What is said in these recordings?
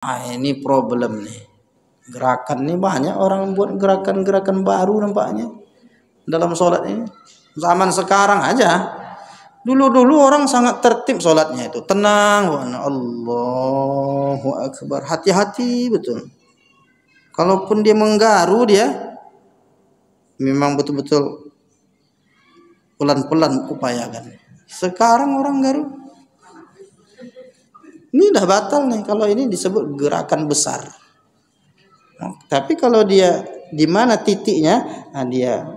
Ini problem nih. Gerakan nih banyak orang buat gerakan-gerakan baru nampaknya dalam sholat ini. Zaman sekarang aja. Dulu orang sangat tertib sholatnya itu, tenang, Allahu Akbar, hati-hati betul. Kalaupun dia menggaru, dia memang betul-betul pelan-pelan upayakan. Sekarang orang garu, ini udah batal nih kalau ini disebut gerakan besar. Tapi kalau dia di mana titiknya, nah dia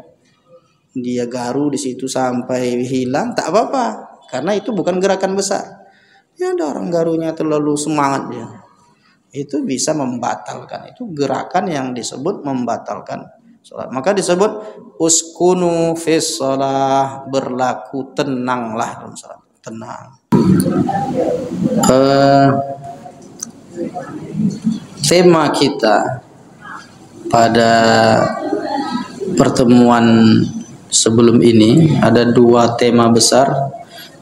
garu di situ sampai hilang, tak apa-apa, karena itu bukan gerakan besar. Ya ada orang garunya terlalu semangat dia, itu bisa membatalkan. Itu gerakan yang disebut membatalkan sholat. Maka disebut uskunu fis shalah, berlaku tenanglah dalam sholat, tenang. Tema kita pada pertemuan sebelum ini ada dua tema besar,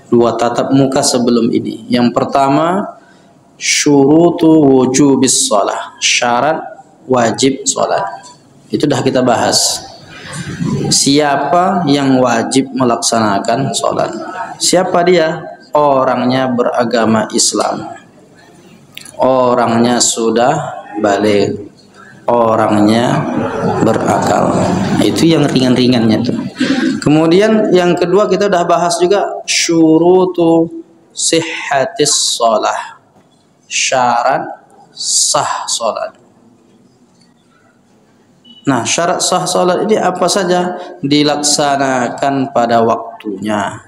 dua tatap muka sebelum ini. Yang pertama, syurutu wujubis shalah, syarat wajib sholat. Itu dah kita bahas. Siapa yang wajib melaksanakan sholat? Siapa dia? Orangnya beragama Islam, orangnya sudah balik, orangnya berakal. Itu yang ringan-ringannya tuh. Kemudian yang kedua kita udah bahas juga syurutu sihhatis shalah, syarat sah salat. Nah, syarat sah salat ini apa saja? Dilaksanakan pada waktunya,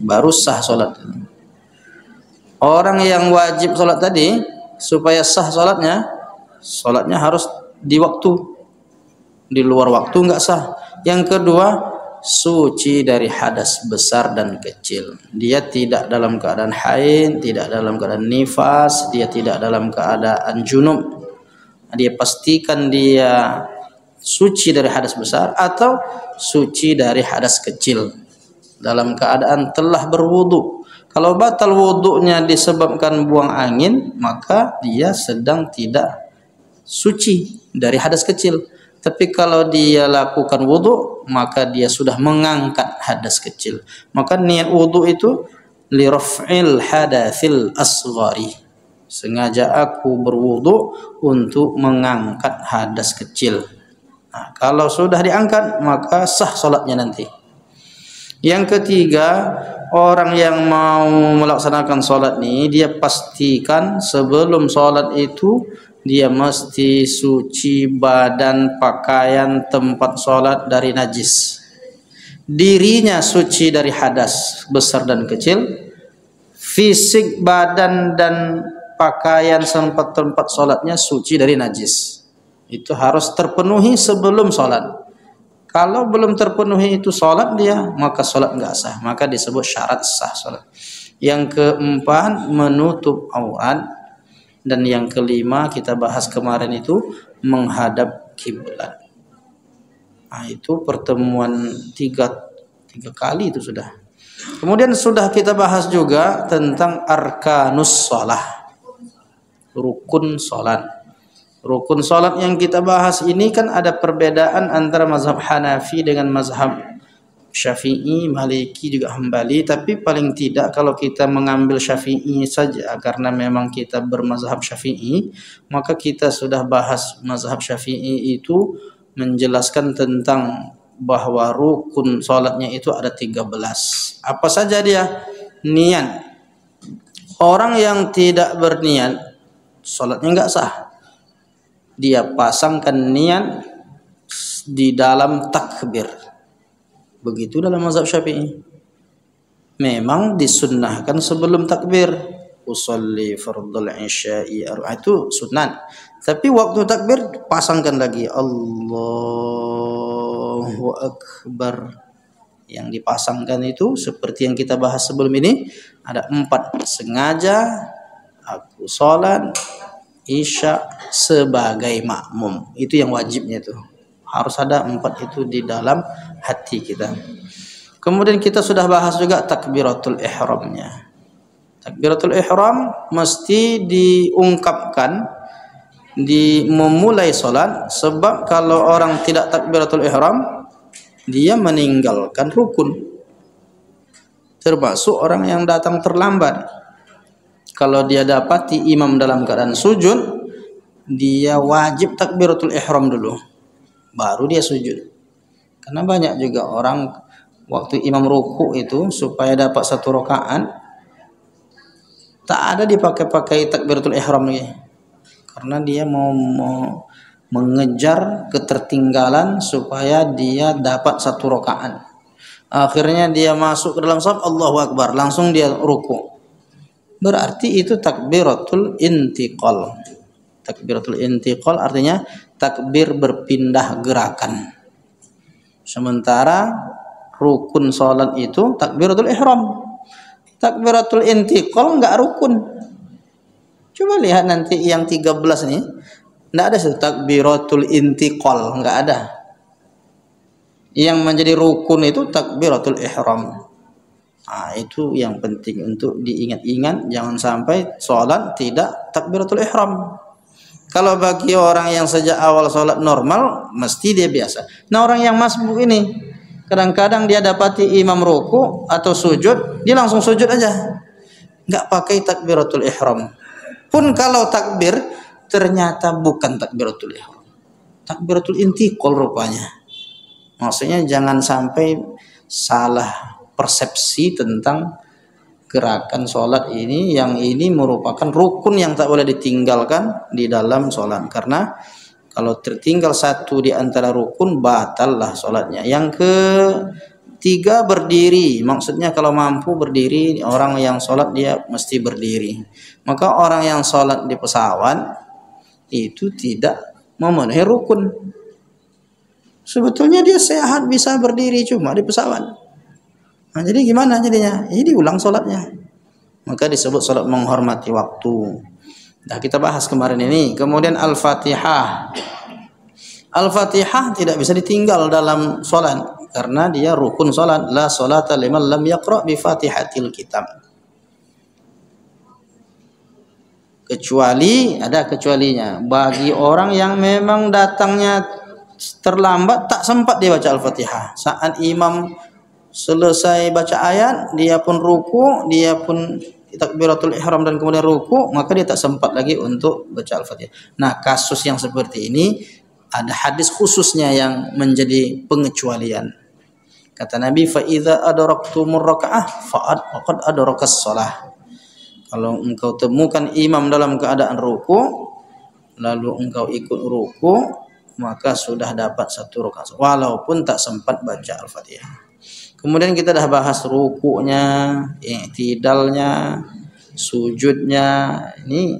baru sah salat. Orang yang wajib salat tadi, supaya sah salatnya, salatnya harus di waktu. Di luar waktu enggak sah. Yang kedua, suci dari hadas besar dan kecil. Dia tidak dalam keadaan haid, tidak dalam keadaan nifas, dia tidak dalam keadaan junub. Dia pastikan dia suci dari hadas besar atau suci dari hadas kecil dalam keadaan telah berwudu. Kalau batal wudunya disebabkan buang angin, maka dia sedang tidak suci dari hadas kecil. Tapi kalau dia lakukan wudu, maka dia sudah mengangkat hadas kecil. Maka niat wudu itu li raf'il hadatsil asghari. Sengaja aku berwudu untuk mengangkat hadas kecil. Nah, kalau sudah diangkat, maka sah salatnya nanti. Yang ketiga, orang yang mau melaksanakan salat ini, dia pastikan sebelum salat itu dia mesti suci badan, pakaian, tempat sholat dari najis. Dirinya suci dari hadas besar dan kecil. Fisik badan dan pakaian tempat sholatnya suci dari najis. Itu harus terpenuhi sebelum sholat. Kalau belum terpenuhi itu sholat dia, maka sholat enggak sah. Maka disebut syarat sah sholat. Yang keempat, menutup aurat. Dan yang kelima kita bahas kemarin itu menghadap kiblat. Nah, itu pertemuan tiga kali itu sudah. Kemudian sudah kita bahas juga tentang arkanus shalah, rukun salat. Rukun salat yang kita bahas ini kan ada perbedaan antara mazhab Hanafi dengan mazhab Syafi'i, Maliki juga Hambali. Tapi paling tidak kalau kita mengambil Syafi'i saja, karena memang kita bermazhab Syafi'i, maka kita sudah bahas mazhab Syafi'i itu menjelaskan tentang bahwa rukun salatnya itu ada 13. Apa saja dia? Niat. Orang yang tidak berniat, salatnya enggak sah. Dia pasangkan niat di dalam takbir. Begitu dalam mazhab Syafi'i. Memang disunnahkan sebelum takbir. Usolli fardul isya'i, itu sunnah. Tapi waktu takbir pasangkan lagi Allahu Akbar. Yang dipasangkan itu seperti yang kita bahas sebelum ini ada 4. Sengaja aku sholat isya sebagai makmum. Itu yang wajibnya itu. Harus ada 4 itu di dalam hati kita. Kemudian kita sudah bahas juga takbiratul ihramnya. Takbiratul ihram mesti diungkapkan di memulai salat, sebab kalau orang tidak takbiratul ihram dia meninggalkan rukun. Termasuk orang yang datang terlambat. Kalau dia dapati imam dalam keadaan sujud, dia wajib takbiratul ihram dulu, baru dia sujud. Karena banyak juga orang waktu imam ruku itu supaya dapat satu rakaat tak ada dipakai takbiratul ihram lagi, karena dia mau mengejar ketertinggalan supaya dia dapat satu rakaat. Akhirnya dia masuk ke dalam shaf, Allahu Akbar, langsung dia ruku. Berarti itu takbiratul intiqal. Takbiratul intiqal artinya takbir berpindah gerakan. Sementara rukun salat itu takbiratul ihram. Takbiratul intiqal enggak rukun. Coba lihat nanti yang 13 nih. Enggak ada takbiratul intiqal, enggak ada. Yang menjadi rukun itu takbiratul ihram. Nah, itu yang penting untuk diingat-ingat, jangan sampai salat tidak takbiratul ihram. Kalau bagi orang yang sejak awal salat normal, mesti dia biasa. Nah, orang yang masbuk ini, kadang-kadang dia dapati imam ruku atau sujud, dia langsung sujud aja, nggak pakai takbiratul ihram. Pun kalau takbir, ternyata bukan takbiratul ihram, takbiratul intiqal rupanya. Maksudnya jangan sampai salah persepsi tentang gerakan sholat ini. Yang ini merupakan rukun yang tak boleh ditinggalkan di dalam sholat, karena kalau tertinggal satu di antara rukun, batallah sholatnya. Yang ketiga, berdiri. Maksudnya kalau mampu berdiri, orang yang sholat dia mesti berdiri. Maka orang yang sholat di pesawat itu tidak memenuhi rukun. Sebetulnya dia sehat bisa berdiri, cuma di pesawat. Nah, jadi gimana jadinya? Ini diulang sholatnya. Maka disebut sholat menghormati waktu. Nah, kita bahas kemarin ini. Kemudian Al-Fatihah. Al-Fatihah tidak bisa ditinggal dalam sholat, karena dia rukun sholat. La sholata liman lam yaqra' bi Fatihatil kitab. Kecuali, ada kecualinya. Bagi orang yang memang datangnya terlambat, tak sempat dia baca Al-Fatihah. Saat imam selesai baca ayat, dia pun ruku, dia pun takbiratul ihram dan kemudian ruku, maka dia tak sempat lagi untuk baca Al-Fatihah. Nah, kasus yang seperti ini ada hadis khususnya yang menjadi pengecualian. Kata Nabi, fa idza adraktumur raka'ah faqad adrakas shalah. Kalau engkau temukan imam dalam keadaan ruku, lalu engkau ikut ruku, maka sudah dapat satu rakaat walaupun tak sempat baca Al-Fatihah. Kemudian kita dah bahas ruku'nya, i'tidalnya, sujudnya. Ini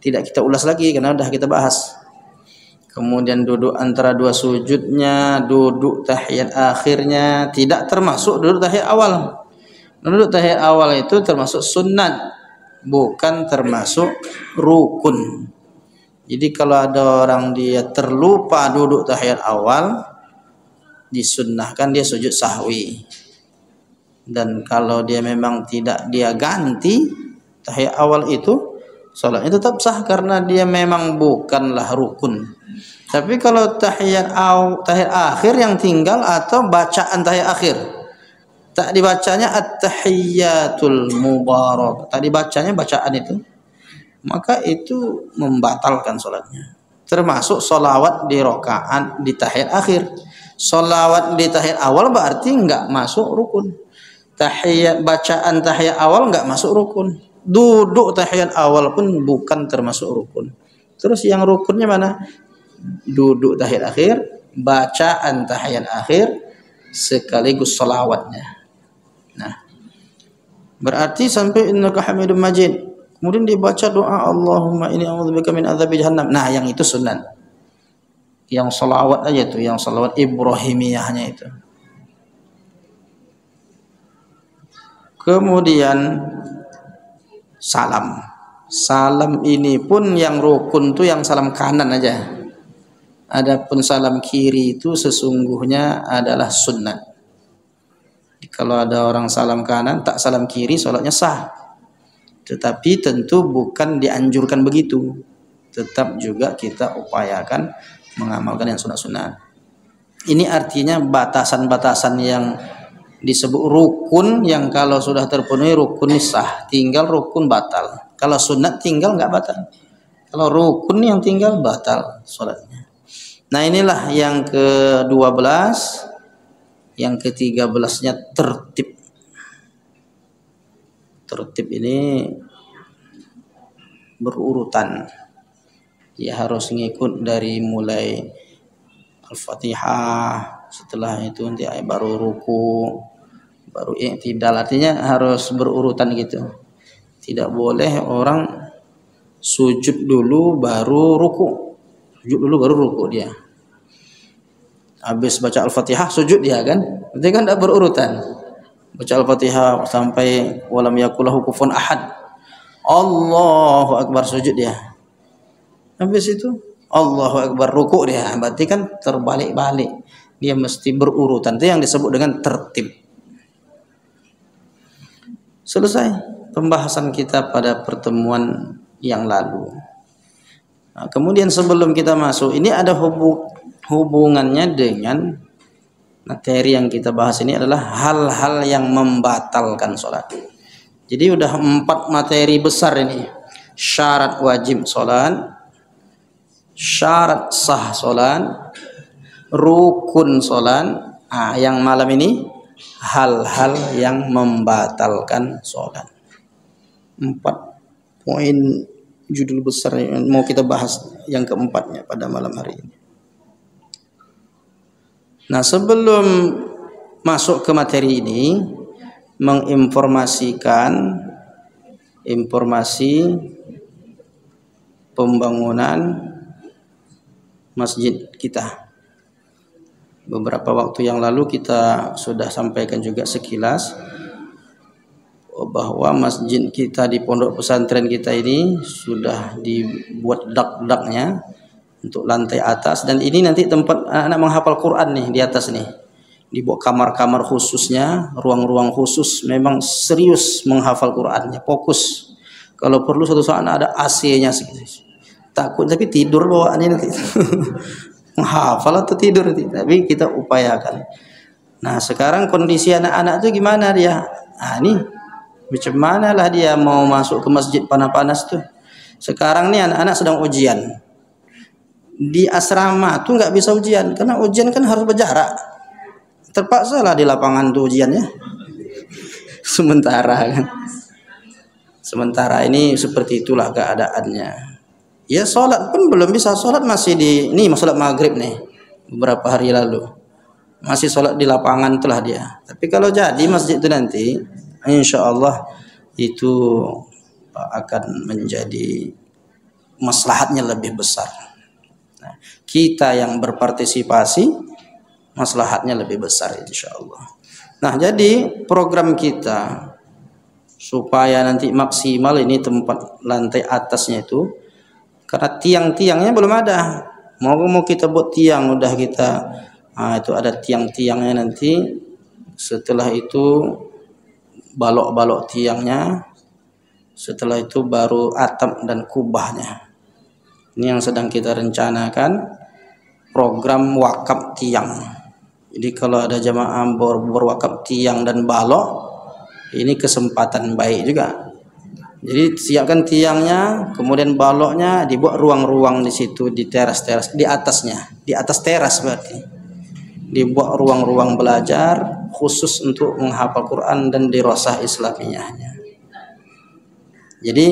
tidak kita ulas lagi karena sudah kita bahas. Kemudian duduk antara dua sujudnya, duduk tahiyat akhirnya, tidak termasuk duduk tahiyat awal. Duduk tahiyat awal itu termasuk sunat, bukan termasuk rukun. Jadi kalau ada orang dia terlupa duduk tahiyat awal, disunnahkan dia sujud sahwi. Dan kalau dia memang tidak dia ganti tahiyat awal itu, salatnya tetap sah karena dia memang bukanlah rukun. Tapi kalau tahiyat akhir yang tinggal atau bacaan tahiyat akhir, tak dibacanya at-tahiyyatul mubarak, tak dibacanya bacaan itu, maka itu membatalkan salatnya. Termasuk solawat di rakaat di tahiyat akhir. Solawat di tahiyat awal berarti enggak masuk rukun. Tahiyat bacaan tahiyat awal enggak masuk rukun. Duduk tahiyat awal pun bukan termasuk rukun. Terus yang rukunnya mana? Duduk tahiyat akhir, bacaan tahiyat akhir, sekaligus solawatnya. Nah, berarti sampai innaka hamidum majid. Kemudian dibaca doa Allahumma inni a'udzubika min adzabi jahannam. Nah, yang itu sunat. Yang salawat aja tuh, yang salawat Ibrahimiyahnya itu. Kemudian salam. Salam ini pun yang rukun tuh yang salam kanan aja. Adapun salam kiri itu sesungguhnya adalah sunnah. Kalau ada orang salam kanan tak salam kiri, salatnya sah. Tetapi tentu bukan dianjurkan begitu. Tetap juga kita upayakan mengamalkan yang sunat-sunat. Ini artinya batasan-batasan yang disebut rukun, yang kalau sudah terpenuhi rukun sah, tinggal rukun batal. Kalau sunat tinggal nggak batal. Kalau rukun yang tinggal batal sholatnya. Nah, inilah yang ke-12. Yang ke-13-nya tertib. Tertib ini berurutan. Dia harus ngikut dari mulai Al-Fatihah, setelah itu nanti baru ruku, baru i'tidal. Artinya harus berurutan gitu. Tidak boleh orang sujud dulu baru ruku. Sujud dulu baru ruku dia. Habis baca Al-Fatihah sujud dia kan. Berarti kan tidak berurutan. Baca Al-Fatihah sampai walam yakulahu kufuwan ahad. Allahu Akbar sujud dia. Habis itu Allahu Akbar ruku dia. Berarti kan terbalik-balik. Dia mesti berurutan. Itu yang disebut dengan tertib. Selesai pembahasan kita pada pertemuan yang lalu. Nah, kemudian sebelum kita masuk, ini ada hubungannya dengan materi yang kita bahas ini adalah hal-hal yang membatalkan sholat. Jadi udah 4 materi besar ini. Syarat wajib sholat, syarat sah sholat, rukun sholat. Yang malam ini hal-hal yang membatalkan sholat. 4 poin judul besar yang mau kita bahas yang keempatnya pada malam hari ini. Nah, sebelum masuk ke materi ini, menginformasikan informasi pembangunan masjid kita. Beberapa waktu yang lalu kita sudah sampaikan juga sekilas bahwa masjid kita di pondok pesantren kita ini sudah dibuat dak-daknya untuk lantai atas, dan ini nanti tempat anak menghafal Quran nih di atas nih. Dibuat kamar-kamar khususnya, ruang-ruang khusus, memang serius menghafal Qurannya, fokus. Kalau perlu suatu saat ada AC-nya sedikit. Takut tapi tidur bawaannya nanti. Menghafal atau tidur nanti, tapi kita upayakan. Nah, sekarang kondisi anak-anak itu gimana dia? Ini macam mana lah dia mau masuk ke masjid panas-panas tuh. Sekarang nih anak-anak sedang ujian. Di asrama tuh nggak bisa ujian, karena ujian kan harus berjarak. Terpaksa lah di lapangan tuh ujiannya. Sementara ini seperti itulah keadaannya. Ya, sholat pun belum bisa. Sholat masih ini sholat maghrib nih beberapa hari lalu. Masih sholat di lapangan itulah dia. Tapi kalau jadi masjid itu nanti, insya Allah itu akan menjadi maslahatnya lebih besar. Nah, kita yang berpartisipasi maslahatnya lebih besar insya Allah. Nah, jadi program kita supaya nanti maksimal ini tempat lantai atasnya itu, karena tiang-tiangnya belum ada. Mau kita buat tiang, udah kita itu ada tiang-tiangnya nanti. Setelah itu balok-balok tiangnya. Setelah itu baru atap dan kubahnya. Ini yang sedang kita rencanakan, program wakaf tiang. Jadi kalau ada jamaah berwakaf tiang dan balok, ini kesempatan baik juga. Jadi siapkan tiangnya, kemudian baloknya, dibuat ruang-ruang di situ, di teras-teras, di atasnya, di atas teras berarti. Dibuat ruang-ruang belajar khusus untuk menghafal Quran dan dirosah Islamiyahnya. Jadi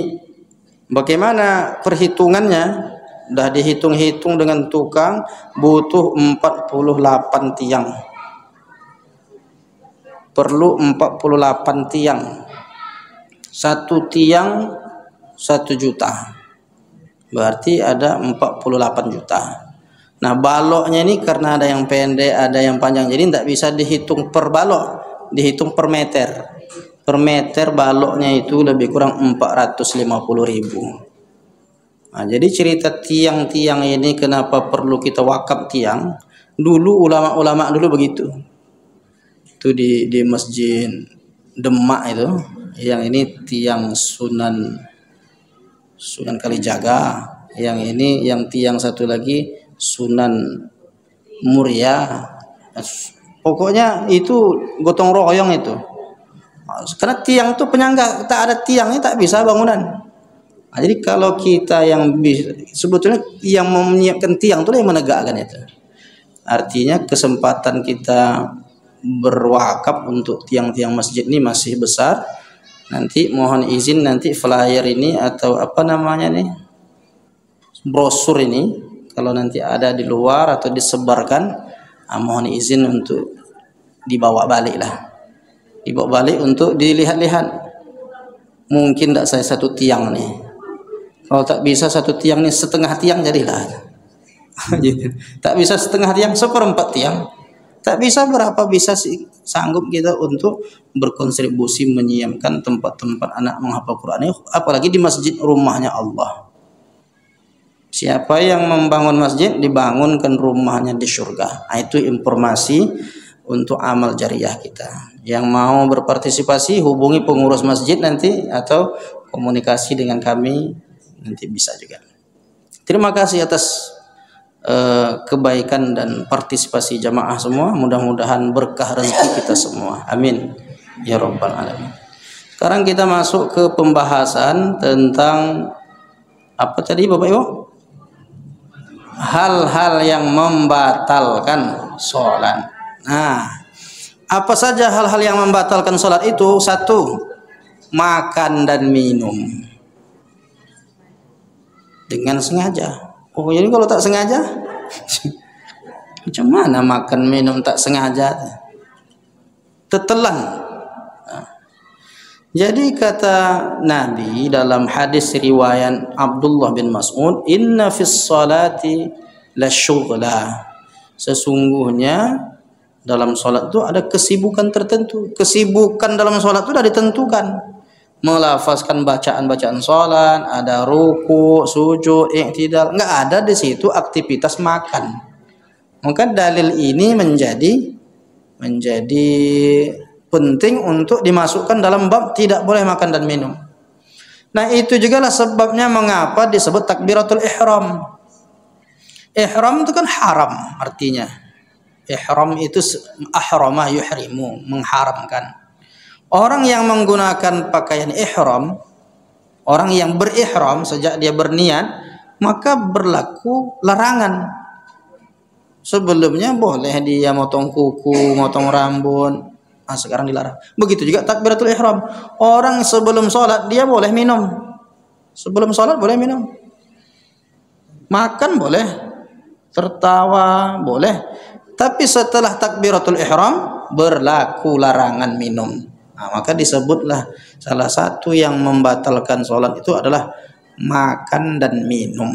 bagaimana perhitungannya? Sudah dihitung-hitung dengan tukang, butuh 48 tiang. Perlu 48 tiang. Satu tiang 1 juta. Berarti ada 48 juta. Nah, baloknya ini karena ada yang pendek, ada yang panjang. Jadi tidak bisa dihitung per balok, dihitung per meter. Per meter baloknya itu lebih kurang 450.000. Nah, jadi cerita tiang-tiang ini kenapa perlu kita wakaf tiang? Dulu ulama-ulama dulu begitu. Itu di Masjid Demak itu, Yang ini tiang Sunan Kalijaga, yang ini yang tiang satu lagi Sunan Muria. Pokoknya itu gotong royong itu. Karena tiang itu penyangga, tak ada tiangnya tak bisa bangunan. Nah, jadi kalau kita yang sebetulnya yang menyiapkan tiang itu yang menegakkan itu. Artinya kesempatan kita berwakaf untuk tiang-tiang masjid ini masih besar. Nanti mohon izin nanti flyer ini atau apa namanya nih, brosur ini kalau nanti ada di luar atau disebarkan, mohon izin untuk dibawa balik untuk dilihat-lihat. Mungkin tidak saya satu tiang nih, kalau tak bisa satu tiang nih setengah tiang jadilah. Gitu. Tak bisa setengah tiang, seperempat tiang. Tak bisa berapa bisa sih sanggup kita untuk berkontribusi menyiapkan tempat-tempat anak menghafal Quran ini, apalagi di masjid rumahnya Allah. Siapa yang membangun masjid dibangunkan rumahnya di surga. Nah, itu informasi untuk amal jariah kita. Yang mau berpartisipasi hubungi pengurus masjid nanti atau komunikasi dengan kami nanti bisa juga. Terima kasih atas kebaikan dan partisipasi jamaah semua. Mudah-mudahan berkah rezeki kita semua. Amin ya rabbal alamin. Sekarang kita masuk ke pembahasan tentang apa tadi Bapak Ibu? Hal-hal yang membatalkan sholat. Nah, apa saja hal-hal yang membatalkan sholat itu? Satu, makan dan minum dengan sengaja. Oh, jadi kalau tak sengaja, macam mana makan minum tak sengaja? Tetelan. Nah, jadi kata Nabi dalam hadis riwayat Abdullah bin Mas'ud, inna fis salati lasyughla. Sesungguhnya dalam salat itu ada kesibukan tertentu. Kesibukan dalam salat itu sudah ditentukan. Melafazkan bacaan-bacaan salat, ada ruku, sujud, i'tidal, enggak ada di situ aktivitas makan. Maka dalil ini menjadi penting untuk dimasukkan dalam bab tidak boleh makan dan minum. Nah, itu juga lah sebabnya mengapa disebut takbiratul ihram. Ihram itu kan haram artinya. Ihram itu ahrama yuhrimu, mengharamkan. Orang yang menggunakan pakaian ihram, orang yang berihram sejak dia berniat, maka berlaku larangan. Sebelumnya boleh dia motong kuku, motong rambut, sekarang dilarang. Begitu juga takbiratul ihram. Orang sebelum sholat dia boleh minum. Sebelum sholat boleh minum. Makan boleh, tertawa boleh. Tapi setelah takbiratul ihram berlaku larangan minum. Nah, maka disebutlah salah satu yang membatalkan sholat itu adalah makan dan minum.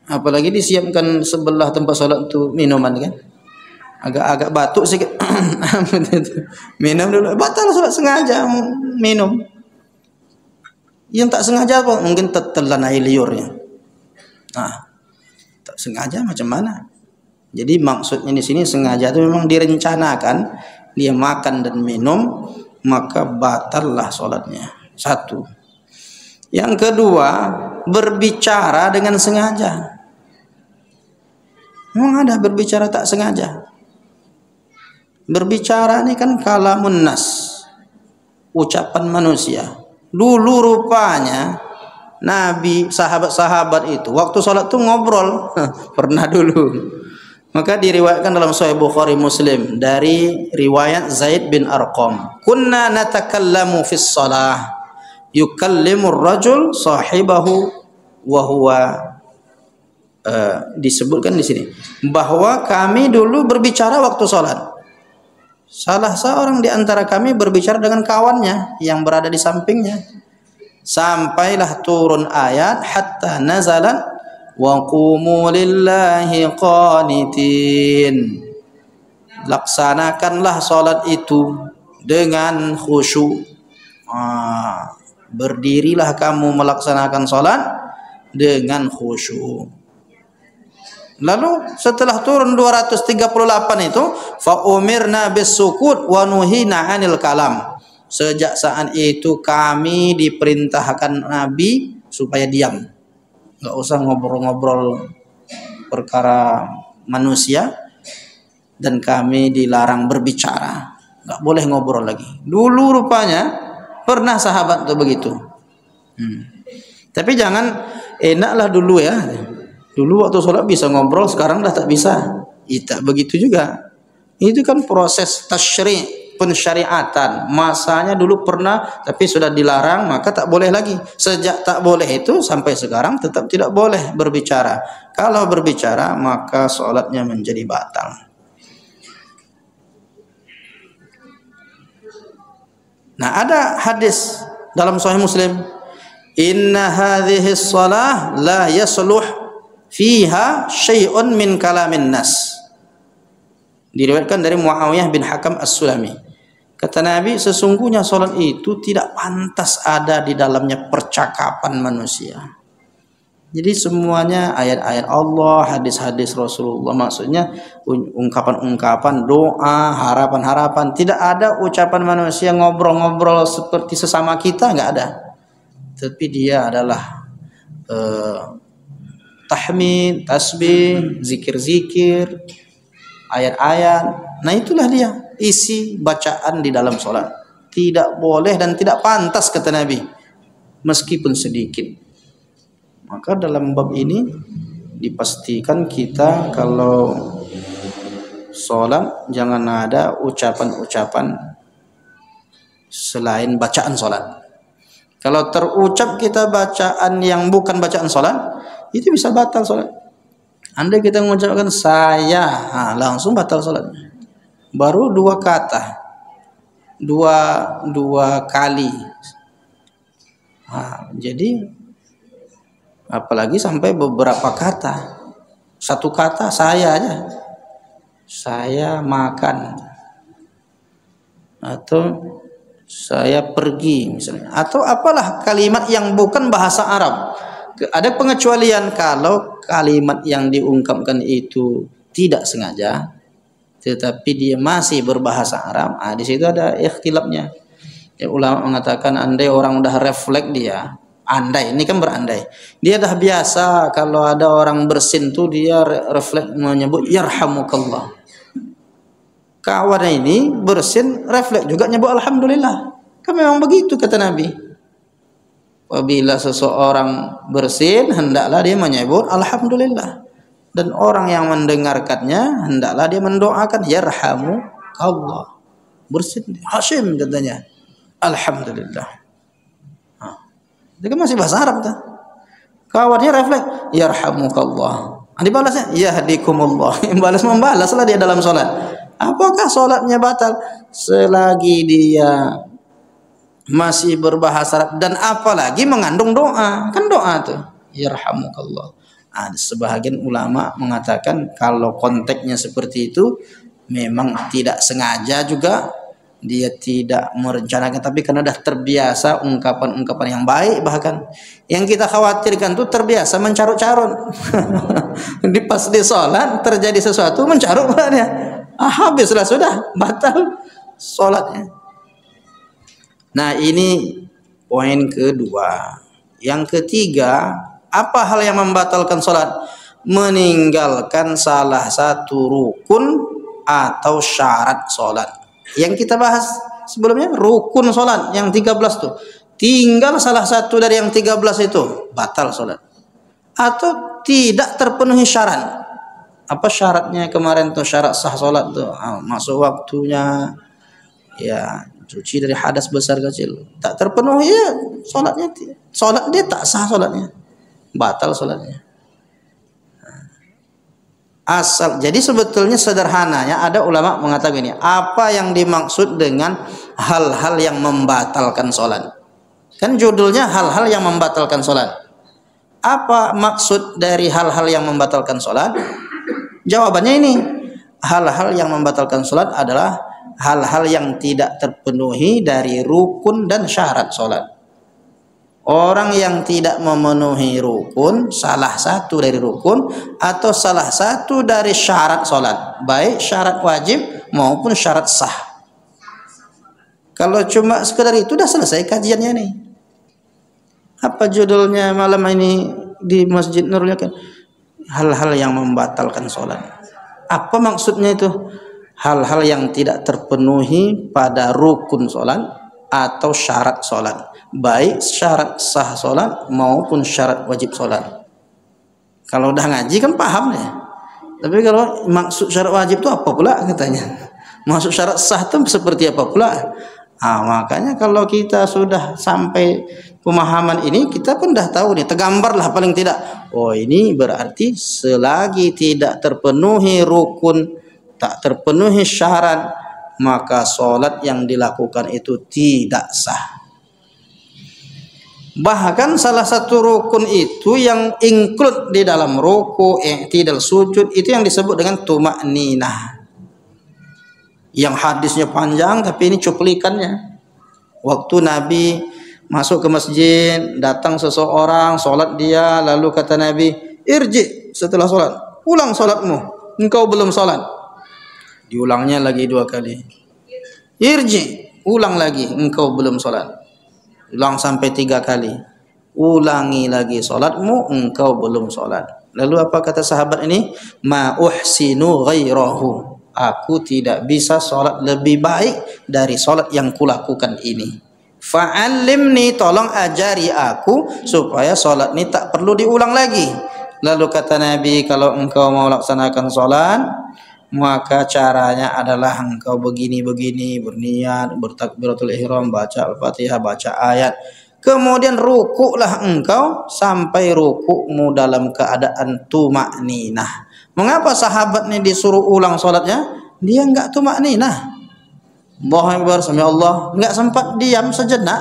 Apalagi disiapkan sebelah tempat sholat itu minuman kan, agak batuk sedikit, minum dulu, batal sholat sengaja minum. Yang tak sengaja apa? Mungkin tetelan air liurnya. Nah, tak sengaja macam mana? Jadi maksudnya di sini sengaja itu memang direncanakan. Dia makan dan minum, maka batallah sholatnya. Satu. Yang kedua, berbicara dengan sengaja. Memang ada berbicara tak sengaja. Berbicara ini kan kalamun nas, ucapan manusia. Dulu rupanya Nabi, sahabat-sahabat itu waktu sholat tuh ngobrol. Pernah dulu. Maka diriwayatkan dalam Sahih Bukhari Muslim dari riwayat Zaid bin Arqam, kunna natakallamu fis shalah yukallimu ar-rajul sahibahu wa huwa, disebutkan di sini bahwa kami dulu berbicara waktu salat. Salah seorang di antara kami berbicara dengan kawannya yang berada di sampingnya. Sampailah turun ayat hatta nazalat wa qumu lillahi qanitin. Laksanakanlah salat itu dengan khusyuk. Berdirilah kamu melaksanakan salat dengan khusyuk. Lalu setelah turun 238 itu fa umirna bis sukut wa nuhina 'anil kalam. Sejak saat itu kami diperintahkan Nabi supaya diam, nggak usah ngobrol-ngobrol perkara manusia, dan kami dilarang berbicara, nggak boleh ngobrol lagi. Dulu rupanya pernah sahabat tuh begitu. Tapi jangan enaklah dulu ya. Dulu waktu sholat bisa ngobrol, sekarang dah tak bisa. Tak begitu juga. Itu kan proses tasyri', pensyariatan. Masanya dulu pernah tapi sudah dilarang, maka tak boleh lagi. Sejak tak boleh itu sampai sekarang tetap tidak boleh berbicara. Kalau berbicara maka sholatnya menjadi batal. Nah, ada hadis dalam Sahih Muslim, inna hadhihi shalah la yasluh fiha syai'un min kalamin nas. Diriwayatkan dari Muawiyah bin Hakam As-Sulami. Kata Nabi, sesungguhnya salat itu tidak pantas ada di dalamnya percakapan manusia. Jadi semuanya ayat-ayat Allah, hadis-hadis Rasulullah, maksudnya ungkapan-ungkapan doa, harapan-harapan. Tidak ada ucapan manusia ngobrol-ngobrol seperti sesama kita, nggak ada. Tapi dia adalah tahmid, tasbih, zikir-zikir, ayat-ayat. Nah, itulah dia isi bacaan di dalam sholat. Tidak boleh dan tidak pantas kata Nabi, meskipun sedikit. Maka dalam bab ini dipastikan kita kalau sholat jangan ada ucapan-ucapan selain bacaan sholat. Kalau terucap kita bacaan yang bukan bacaan sholat, itu bisa batal sholat. Andai kita mengucapkan saya, langsung batal sholatnya. Baru dua kata, dua kali. Jadi apalagi sampai beberapa kata. Satu kata saya aja, saya makan, atau saya pergi misalnya, atau apalah kalimat yang bukan bahasa Arab. Ada pengecualian kalau kalimat yang diungkapkan itu tidak sengaja, tetapi dia masih berbahasa Arab. Di situ ada ikhtilafnya. Ya, ulama mengatakan andai orang udah refleks dia, andai, ini kan berandai, dia dah biasa kalau ada orang bersin tuh dia refleks menyebut yarhamukallah. Kawan ini bersin refleks juga nyebut alhamdulillah. Kan memang begitu kata Nabi. Apabila seseorang bersin, hendaklah dia menyebut alhamdulillah, dan orang yang mendengarkannya hendaklah dia mendoakan yarhamukallah. Bersin Hashim katanya alhamdulillah. Itu kan masih bahasa Arab tuh. Kawannya refleks yarhamukallah. Dibalasnya yahdikumullah. Membalaslah dia dalam sholat. Apakah sholatnya batal? Selagi dia masih berbahasa Arab dan apalagi mengandung doa, kan doa tuh yarhamukallah. Sebahagian ulama mengatakan kalau konteksnya seperti itu memang tidak sengaja juga, dia tidak merencanakan, tapi karena dah terbiasa ungkapan-ungkapan yang baik. Bahkan yang kita khawatirkan tuh terbiasa mencarut-carut. Pas di sholat terjadi sesuatu mencarut dia, habislah, sudah batal sholatnya. Nah, ini poin kedua. Yang ketiga, apa hal yang membatalkan sholat? Meninggalkan salah satu rukun atau syarat sholat. Yang kita bahas sebelumnya, rukun sholat yang 13 tuh, tinggal salah satu dari yang 13 itu, batal sholat. Atau tidak terpenuhi syarat. Apa syaratnya kemarin tuh, syarat sah sholat tuh? Masuk waktunya, ya, suci dari hadas besar kecil, tak terpenuhi ya sholat dia tak sah, sholatnya batal, sholatnya. Jadi sebetulnya sederhananya ada ulama mengatakan ini, apa yang dimaksud dengan hal-hal yang membatalkan sholat? Kan judulnya hal-hal yang membatalkan sholat. Apa maksud dari hal-hal yang membatalkan sholat? Jawabannya ini, hal-hal yang membatalkan sholat adalah hal-hal yang tidak terpenuhi dari rukun dan syarat sholat. Orang yang tidak memenuhi rukun, salah satu dari rukun atau salah satu dari syarat sholat, baik syarat wajib maupun syarat sah. Kalau cuma sekedar itu udah selesai kajiannya nih. Apa judulnya malam ini di Masjid Nurul Yakin? Hal-hal yang membatalkan sholat. Apa maksudnya itu? Hal-hal yang tidak terpenuhi pada rukun sholat atau syarat sholat, baik syarat sah sholat maupun syarat wajib sholat. Kalau udah ngaji kan paham ya. Tapi kalau maksud syarat wajib itu apa pula katanya? Maksud syarat sah itu seperti apa pula? Makanya kalau kita sudah sampai pemahaman ini, kita pun dah tahu nih, tergambar lah paling tidak. Oh, ini berarti selagi tidak terpenuhi rukun, tak terpenuhi syarat, maka sholat yang dilakukan itu tidak sah. Bahkan salah satu rukun itu yang include di dalam ruku, i'tidal, sujud, itu yang disebut dengan tuma'ninah. Yang hadisnya panjang tapi ini cuplikannya. Waktu Nabi masuk ke masjid, datang seseorang, sholat dia, lalu kata Nabi, irji, setelah sholat, ulang sholatmu, engkau belum sholat. Diulangnya lagi 2 kali. Irji, ulang lagi, engkau belum sholat. Ulang sampai 3 kali. Ulangi lagi sholatmu, engkau belum sholat. Lalu apa kata sahabat ini? Ma uhsinu ghairahu. Aku tidak bisa sholat lebih baik dari sholat yang kulakukan ini. Fa'allimni, tolong ajari aku supaya sholat ini tak perlu diulang lagi. Lalu kata Nabi, kalau engkau mau laksanakan sholat, maka caranya adalah engkau begini-begini, berniat, bertakbiratul ihram, baca Al-Fatihah, baca ayat. Kemudian rukuklah engkau sampai rukukmu dalam keadaan tuma'ninah. Mengapa sahabat ini disuruh ulang sholatnya? Dia enggak tuma'ninah. Allahu Akbar, sami Allah, enggak sempat diam sejenak.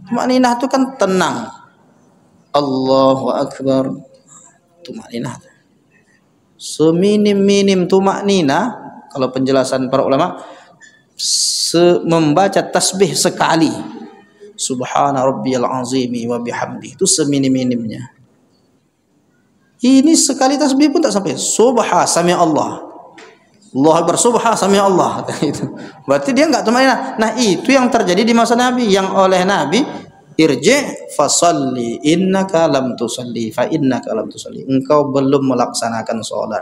Tuma'ninah itu kan tenang. Allahu Akbar, tuma'ninah. Seminim-minim tuma'ninah, kalau penjelasan para ulama, membaca tasbih sekali. Subhana rabbiyal azimi wa bihamdi, itu seminim-minimnya. Ini sekali tasbih pun tak sampai. Subha sami Allah. Allah bersubha sami Allah. Itu. Berarti dia enggak tuma'ninah. Nah, itu yang terjadi di masa Nabi, yang oleh Nabi, irji fasalli innaka lam tusalli fa innaka lam tusalli. Engkau belum melaksanakan salat.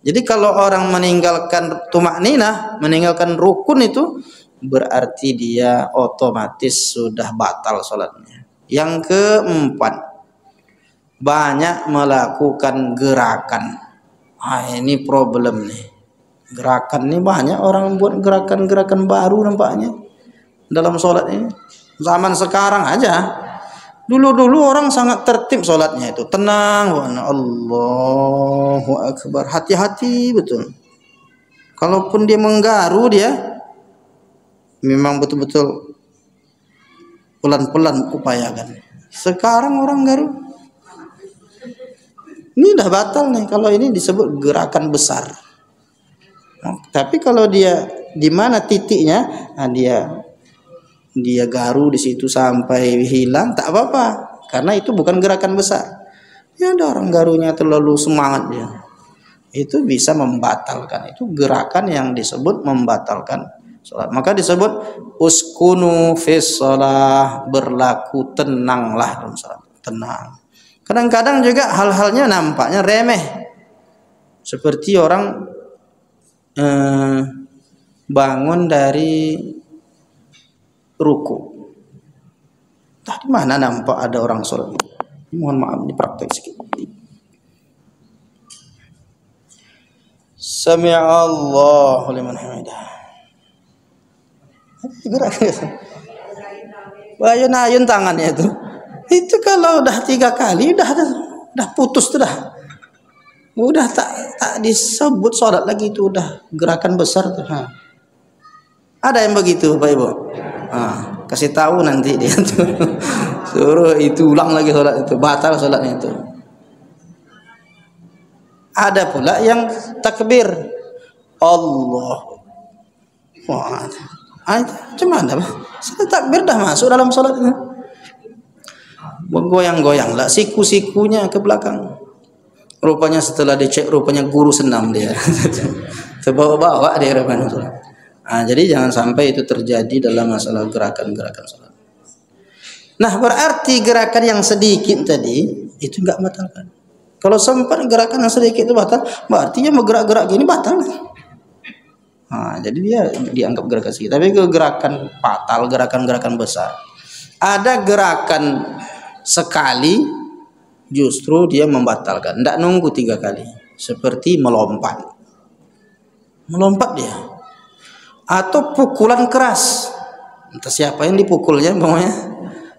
Jadi kalau orang meninggalkan tuma'ninah, meninggalkan rukun itu, berarti dia otomatis sudah batal salatnya. Yang keempat, banyak melakukan gerakan. Ini problem nih. Gerakan ini banyak orang buat gerakan-gerakan baru nampaknya dalam sholat ini. Zaman sekarang aja. Dulu-dulu orang sangat tertib sholatnya itu. Tenang. Allahu Akbar. Hati-hati betul. Kalaupun dia menggaru, dia memang betul-betul pelan-pelan upayakan. Sekarang orang garu. Ini udah batal nih kalau ini disebut gerakan besar. Tapi kalau dia di mana titiknya, dia garu di situ sampai hilang, tak apa-apa, karena itu bukan gerakan besar. Ya ada orang garunya terlalu semangat dia, itu bisa membatalkan. Itu gerakan yang disebut membatalkan sholat. Maka disebut uskunu fis shalah, berlaku tenanglah dalam sholat, tenang. Kadang-kadang juga hal-halnya nampaknya remeh, seperti orang bangun dari ruku. Tadi mana nampak ada orang sholat? Mohon maaf, dipraktek sedikit. Sami'a Allahu liman hamidah. Ayun-ayun tangannya itu. Itu kalau udah 3 kali udah putus tuh dah. Udah tak disebut sholat lagi, itu udah gerakan besar tuh. Ada yang begitu Bapak Ibu? Kasih tahu nanti dia tuh. Suruh itu ulang lagi sholat itu, batal sholatnya itu. Ada pula yang takbir Allah. Wah, cuman dah. Takbir dah masuk dalam sholat itu. Goyang-goyang lah siku-sikunya ke belakang. Rupanya setelah dicek, rupanya guru senam dia. Terbawa-bawa dia rupanya. Jadi jangan sampai itu terjadi dalam masalah gerakan-gerakan salat. Nah, berarti gerakan yang sedikit tadi itu enggak batalkan. Kalau sempat gerakan yang sedikit itu batal, berarti dia bergerak-gerak gini batal. Jadi dia dianggap gerakan sedikit. Tapi gerakan fatal, gerakan-gerakan besar. Ada gerakan sekali justru dia membatalkan. Tidak nunggu 3 kali. Seperti melompat. Melompat dia. Atau pukulan keras. Entah siapa yang dipukulnya, pokoknya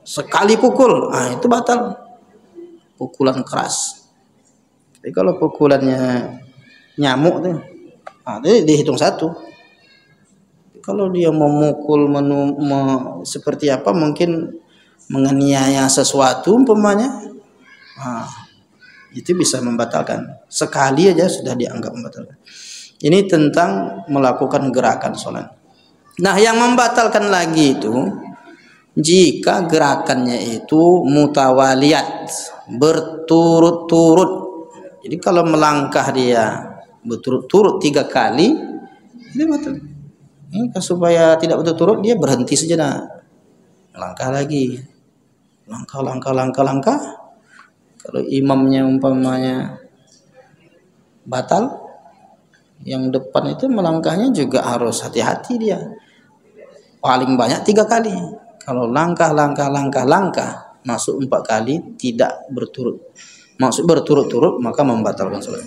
sekali pukul, itu batal. Pukulan keras. Tapi kalau pukulannya nyamuk tuh, jadi dihitung 1. Kalau dia memukul seperti apa, mungkin menganiaya sesuatu umpamanya, itu bisa membatalkan. Sekali aja sudah dianggap membatalkan. Ini tentang melakukan gerakan sholat. Nah, yang membatalkan lagi itu jika gerakannya itu mutawaliyat, berturut-turut. Jadi kalau melangkah dia berturut-turut 3 kali, ini batal. Ini supaya tidak berturut-turut, dia berhenti sejenak, langkah lagi, langkah. Kalau imamnya umpamanya batal, yang depan itu melangkahnya juga harus hati-hati dia. Paling banyak 3 kali. Kalau langkah masuk 4 kali tidak berturut-turut, maka membatalkan salat.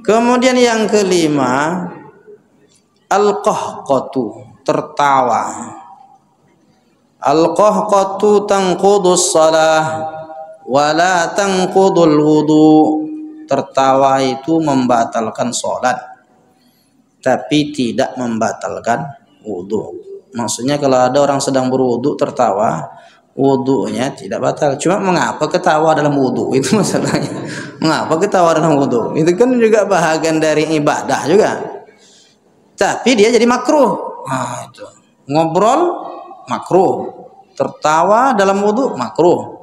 Kemudian yang kelima, al-qahqatu, tertawa. Al-qahqatu tanqudus shalah wa la tanqudul wudu. Tertawa itu membatalkan salat, tapi tidak membatalkan wudu. Maksudnya kalau ada orang sedang berwudu tertawa, wudunya tidak batal. Cuma mengapa ketawa dalam wudu? Itu masalahnya. Mengapa ketawa dalam wudu? Itu kan juga bahagian dari ibadah juga. Tapi dia jadi makruh. Itu. Ngobrol makruh. Tertawa dalam wudu makruh.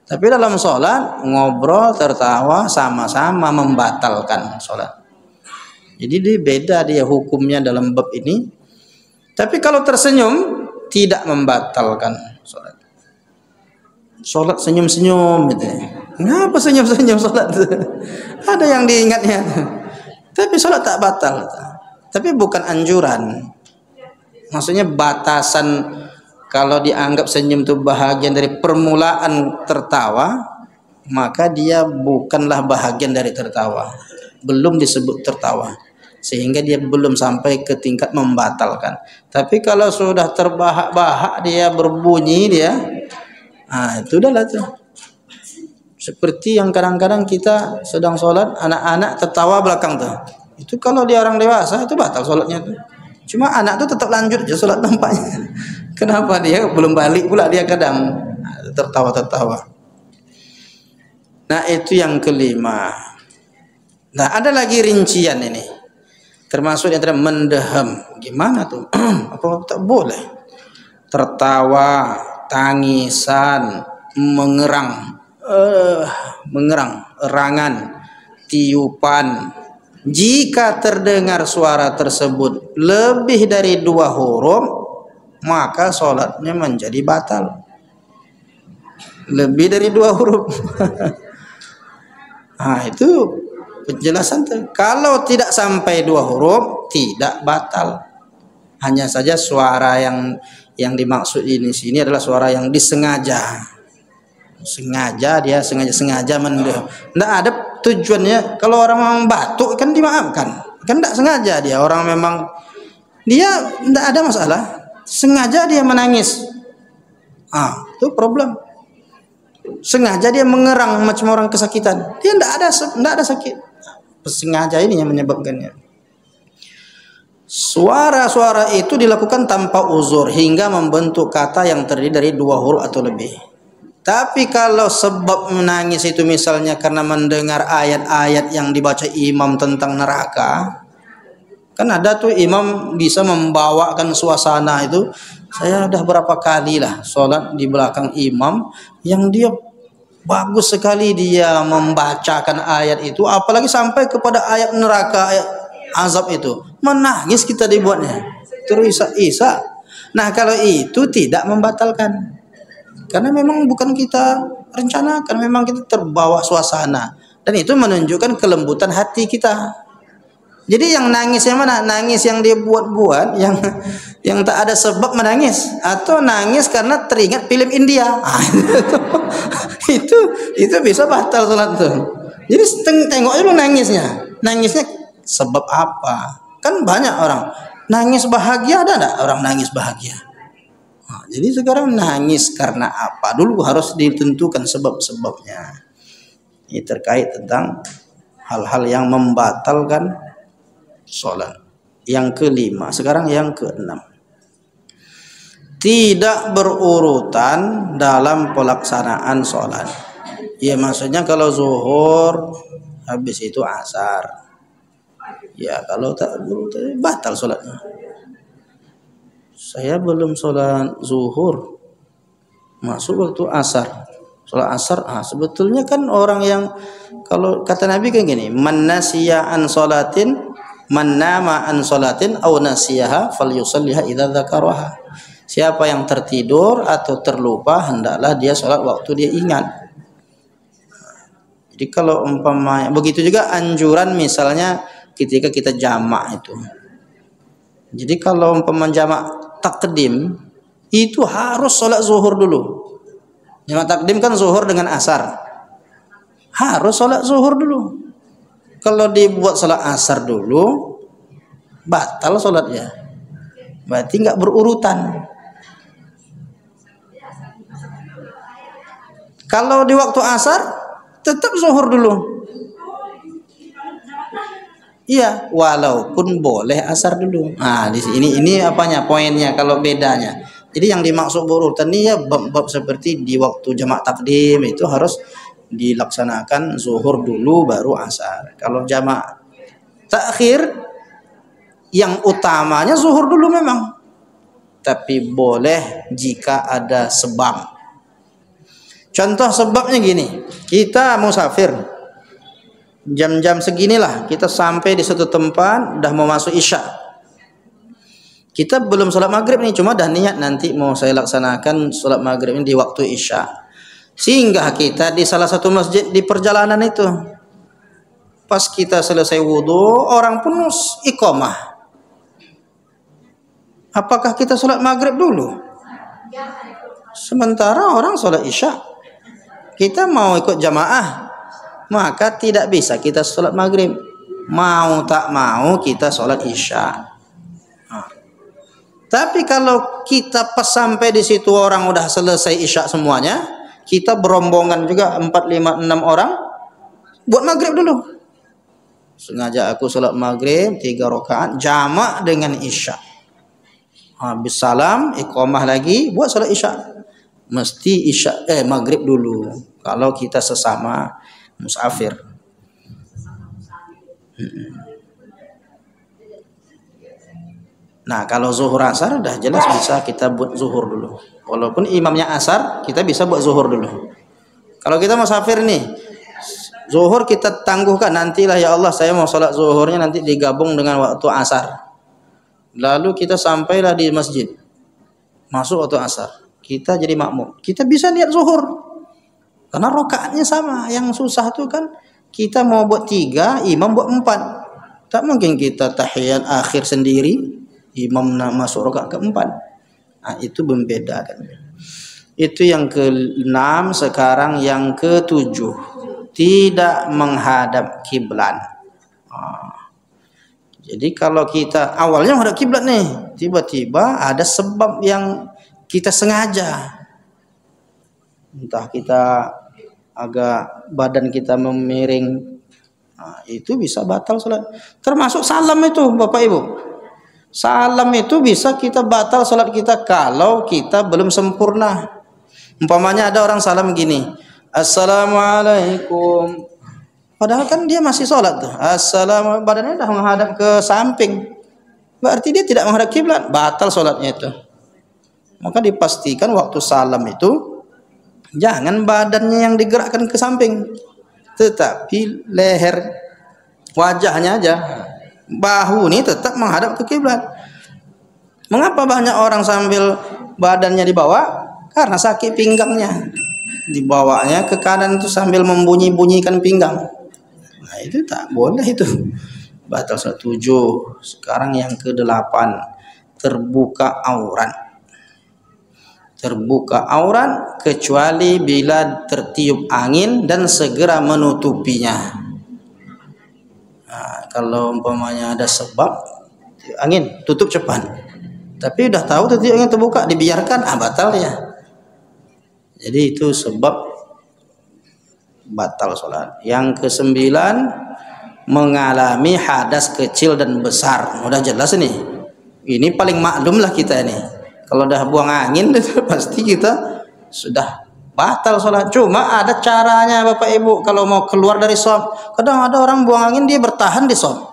Tapi dalam sholat ngobrol tertawa sama-sama membatalkan sholat. Jadi dia beda dia hukumnya dalam bab ini. Tapi kalau tersenyum tidak membatalkan sholat. Sholat senyum-senyum gitu. Kenapa senyum-senyum sholat? Ada yang diingatnya. Tapi sholat tak batal. Tapi bukan anjuran. Maksudnya batasan. Kalau dianggap senyum itu bahagian dari permulaan tertawa, maka dia bukanlah bahagian dari tertawa. Belum disebut tertawa. Sehingga dia belum sampai ke tingkat membatalkan. Tapi kalau sudah terbahak-bahak dia berbunyi dia, itu udahlah tuh. Seperti yang kadang-kadang kita sedang sholat, anak-anak tertawa belakang tuh. Itu kalau dia orang dewasa itu batal sholatnya tuh. Cuma anak tuh tetap lanjut aja sholat nampaknya. Kenapa dia belum balik pula dia kadang tertawa-tertawa. Nah, itu yang kelima. Nah, ada lagi rincian ini. Termasuk yang tadi mendehem. Gimana tuh? Apa tak boleh? Tertawa, tangisan, mengerang, erangan, tiupan. Jika terdengar suara tersebut lebih dari 2 huruf, maka sholatnya menjadi batal. Lebih dari 2 huruf. Itu penjelasan tuh. Kalau tidak sampai 2 huruf tidak batal. Hanya saja suara yang dimaksud ini sini adalah suara yang disengaja. Sengaja mendem. Tidak ada tujuannya. Kalau orang memang batuk kan dimaafkan. Kan tidak sengaja dia. Orang memang dia tidak ada masalah. Sengaja dia menangis. Itu problem. Sengaja dia mengerang macam orang kesakitan. Dia tidak ada sakit. Sengaja ini yang menyebabkannya. Suara-suara itu dilakukan tanpa uzur hingga membentuk kata yang terdiri dari 2 huruf atau lebih. Tapi kalau sebab menangis itu misalnya karena mendengar ayat-ayat yang dibaca imam tentang neraka, kan ada tuh imam bisa membawakan suasana itu. Saya udah berapa kali lah sholat di belakang imam yang dia bagus sekali dia membacakan ayat itu, apalagi sampai kepada ayat neraka, ayat azab itu, menangis kita dibuatnya. terisak-isak. Nah, kalau itu tidak membatalkan. Karena memang bukan kita rencanakan, memang kita terbawa suasana. Dan itu menunjukkan kelembutan hati kita. Jadi yang nangis yang mana? Nangis yang dia buat-buat, yang tak ada sebab menangis, atau nangis karena teringat film India. Itu bisa batal salat itu. Jadi tengok dulu nangisnya. Nangisnya sebab apa? Kan banyak orang nangis bahagia, ada enggak orang nangis bahagia? Jadi sekarang nangis karena apa? Dulu harus ditentukan sebab-sebabnya. Ini terkait tentang hal-hal yang membatalkan sholat. Yang kelima, sekarang yang keenam. Tidak berurutan dalam pelaksanaan sholat. Ya, maksudnya kalau zuhur habis itu asar. Ya, kalau tak berurutan batal sholatnya. Saya belum sholat zuhur, masuk waktu asar. Sholat asar, sebetulnya kan orang yang, kalau kata Nabi kan gini, man nasiya an sholatin, man nama an sholatin aw nasiyaha falyusalliha idza dzakaraha. Siapa yang tertidur atau terlupa, hendaklah dia sholat waktu dia ingat. Jadi kalau umpamanya begitu juga anjuran misalnya ketika kita jamak itu. Jadi kalau umpamanya jamak takdim itu harus sholat zuhur dulu. Jamak takdim kan zuhur dengan asar. Harus sholat zuhur dulu. Kalau dibuat sholat asar dulu, batal sholatnya. Berarti nggak berurutan. Kalau di waktu asar, tetap zuhur dulu. Iya, walaupun boleh asar dulu. Di sini ini apanya poinnya kalau bedanya. Jadi yang dimaksud berurutan ini ya bab seperti di waktu jamak takdim itu harus dilaksanakan zuhur dulu baru asar. Kalau jamak takhir yang utamanya zuhur dulu memang. Tapi boleh jika ada sebab. Contoh sebabnya gini, kita musafir. Jam-jam seginilah kita sampai di suatu tempat, dah mau masuk isya. Kita belum sholat maghrib nih, cuma dah niat nanti mau saya laksanakan sholat maghrib ini di waktu isya. Sehingga kita di salah satu masjid di perjalanan itu, pas kita selesai wudhu, orang pun iqamah. Apakah kita sholat maghrib dulu? Sementara orang sholat isya. Kita mau ikut jamaah, maka tidak bisa kita sholat maghrib. Mau tak mau kita sholat isya. Tapi kalau kita pas sampai di situ orang udah selesai isya semuanya, kita berombongan juga 4, 5, 6 orang buat maghrib dulu. Sengaja aku sholat maghrib 3 rakaat jamak dengan isya. Habis salam iqamah lagi buat sholat isya. Mesti maghrib dulu kalau kita sesama musafir. Nah, kalau zuhur asar udah jelas bisa kita buat zuhur dulu. Walaupun imamnya asar, kita bisa buat zuhur dulu. Kalau kita musafir nih, zuhur kita tangguhkan, nantilah ya Allah saya mau sholat zuhurnya nanti digabung dengan waktu asar. Lalu kita sampailah di masjid, masuk waktu asar, kita jadi makmum. Kita bisa niat zuhur, karena rokaatnya sama. Yang susah tuh kan kita mau buat 3, imam buat 4. Tak mungkin kita tahiyat akhir sendiri, imam masuk rokaat keempat. Itu membedakan. Itu yang ke-6. Sekarang yang ke-7, tidak menghadap kiblat. Jadi kalau kita awalnya menghadap kiblat nih, tiba-tiba ada sebab yang kita sengaja, entah kita agak badan kita memiring, itu bisa batal salat. Termasuk salam itu, Bapak Ibu. Salam itu bisa kita batal salat kita kalau kita belum sempurna. Umpamanya ada orang salam gini, Assalamualaikum. Padahal kan dia masih salat tuh. Assalamualaikum, badannya dah menghadap ke samping. Berarti dia tidak menghadap kiblat, batal salatnya itu. Maka dipastikan waktu salam itu jangan badannya yang digerakkan ke samping, tetapi leher, wajahnya aja. Bahu ini tetap menghadap ke kiblat. Mengapa banyak orang sambil badannya dibawa? Karena sakit pinggangnya. Dibawanya ke kanan itu sambil membunyi-bunyikan pinggang. Nah, itu tak boleh itu. Batal salat 7. Sekarang yang ke-8, terbuka aurat. Terbuka aurat kecuali bila tertiup angin dan segera menutupinya. Nah, kalau umpamanya ada sebab angin, tutup cepat. Tapi udah tahu tadi angin terbuka, dibiarkan, batal ya. Jadi itu sebab batal sholat. Yang ke-9, mengalami hadas kecil dan besar. Udah jelas nih. Ini paling maklum lah kita ini. Kalau udah buang angin pasti kita sudah batal sholat. Cuma ada caranya Bapak Ibu kalau mau keluar dari shom. Kadang ada orang buang angin dia bertahan di shom.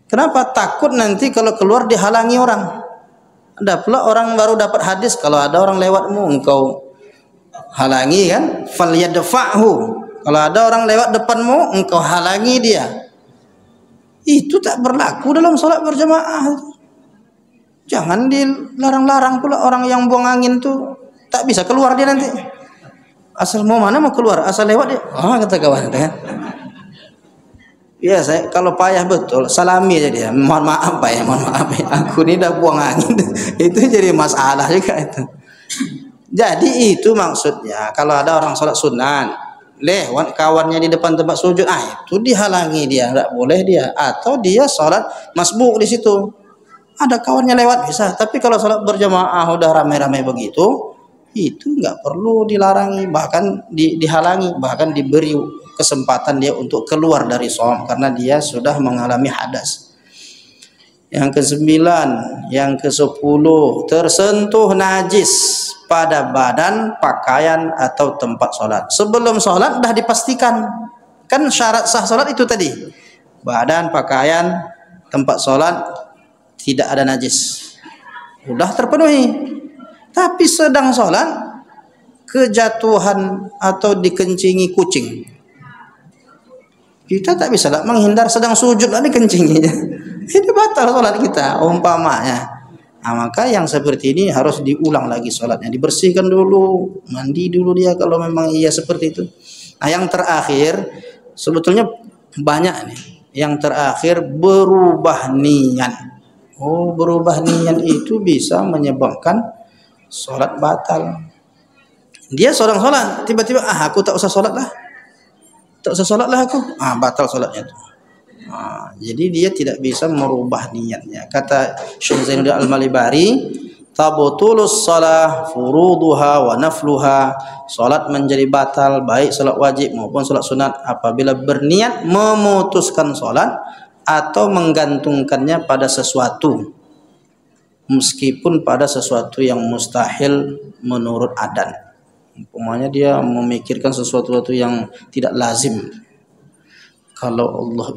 Kenapa? Takut nanti kalau keluar dihalangi orang. Ada pula orang baru dapat hadis, kalau ada orang lewatmu engkau halangi kan, falyadfa'hu. Kalau ada orang lewat depanmu engkau halangi dia. Itu tak berlaku dalam sholat berjamaah. Jangan dilarang-larang pula orang yang buang angin tuh tak bisa keluar dia nanti. Asal mau mana mau keluar, asal lewat dia. Kata kawan kan. Ya saya kalau payah betul salami aja dia. Mohon maaf Pak ya, mohon maaf ya. Aku ini dah buang angin. Itu jadi masalah juga itu. Jadi itu maksudnya kalau ada orang sholat sunnah lewat kawannya di depan tempat sujud, itu dihalangi dia, enggak boleh dia. Atau dia sholat masbuk di situ. Ada kawannya lewat bisa, tapi kalau sholat berjamaah udah ramai-ramai begitu, itu enggak perlu dilarangi, bahkan dihalangi, bahkan diberi kesempatan dia untuk keluar dari shom karena dia sudah mengalami hadas. Yang ke-9, yang ke-10, tersentuh najis pada badan, pakaian atau tempat sholat. Sebelum sholat dah dipastikan, kan syarat sah sholat itu tadi, badan, pakaian, tempat sholat tidak ada najis, sudah terpenuhi. Tapi sedang sholat kejatuhan atau dikencingi kucing, kita tak bisa lah menghindar, sedang sujud lah dikencinginya. Ini batal sholat kita umpamanya. Maka yang seperti ini harus diulang lagi sholatnya, dibersihkan dulu, mandi dulu dia kalau memang iya seperti itu. Nah yang terakhir sebetulnya banyak nih. Yang terakhir berubah niat. Berubah niat itu bisa menyebabkan sholat batal. Dia seorang sholat, tiba-tiba aku tak usah sholat lah. Tak usah sholat lah aku, batal sholatnya itu. Jadi dia tidak bisa merubah niatnya. Kata Syekh Zainuddin Al-Malibari, tabutulus shalah furuduha wa nafluha. Salat menjadi batal baik salat wajib maupun salat sunat apabila berniat memutuskan salat atau menggantungkannya pada sesuatu, meskipun pada sesuatu yang mustahil menurut adan. Umpamanya dia memikirkan sesuatu yang tidak lazim. Kalau Allah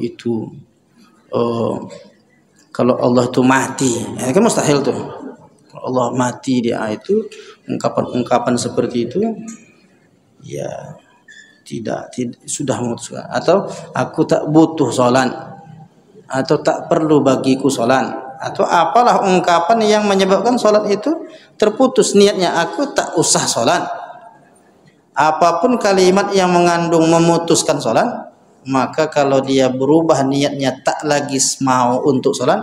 itu mati, kan mustahil tuh. Kalau Allah mati, dia itu ungkapan seperti itu ya tidak sudah memutuskan. Atau aku tak butuh sholat, atau tak perlu bagiku sholat, atau apalah ungkapan yang menyebabkan sholat itu terputus niatnya, aku tak usah sholat. Apapun kalimat yang mengandung memutuskan sholat, maka kalau dia berubah niatnya tak lagi mau untuk sholat,